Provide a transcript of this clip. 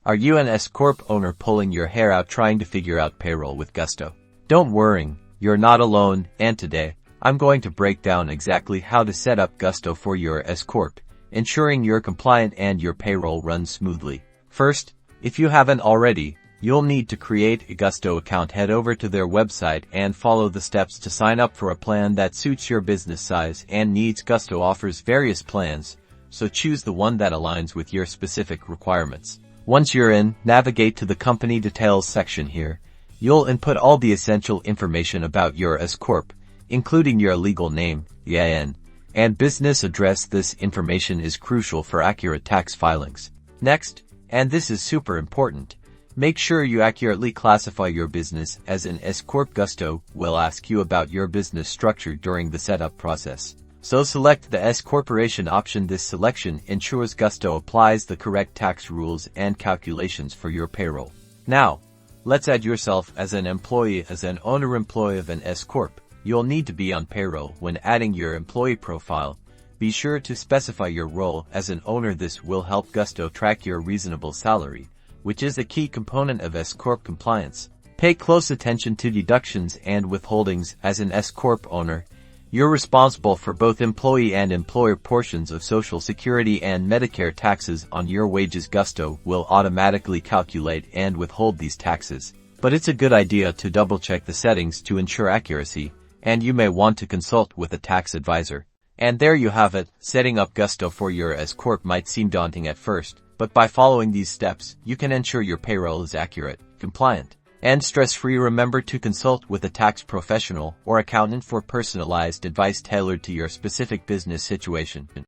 Are you an S Corp owner pulling your hair out trying to figure out payroll with gusto? Don't worry, you're not alone, and today, I'm going to break down exactly how to set up gusto for your S Corp, ensuring you're compliant and your payroll runs smoothly. First, if you haven't already, you'll need to create a gusto account. Head over to their website and follow the steps to sign up for a plan that suits your business size and needs. Gusto offers various plans, so choose the one that aligns with your specific requirements. Once you're in, navigate to the company details section here. You'll input all the essential information about your S Corp, including your legal name, EIN, and business address. This information is crucial for accurate tax filings. Next, and this is super important, make sure you accurately classify your business as an S Corp. Gusto will ask you about your business structure during the setup process, so select the S Corporation option. This selection ensures Gusto applies the correct tax rules and calculations for your payroll. Now, let's add yourself as an employee. As an owner-employee of an S Corp, you'll need to be on payroll. When adding your employee profile, be sure to specify your role as an owner. This will help Gusto track your reasonable salary, which is a key component of S Corp compliance. Pay close attention to deductions and withholdings. As an S Corp owner, you're responsible for both employee and employer portions of Social Security and Medicare taxes on your wages. Gusto will automatically calculate and withhold these taxes, but it's a good idea to double-check the settings to ensure accuracy, and you may want to consult with a tax advisor. And there you have it. Setting up Gusto for your S Corp might seem daunting at first, but by following these steps, you can ensure your payroll is accurate, compliant, and stress-free. Remember to consult with a tax professional or accountant for personalized advice tailored to your specific business situation.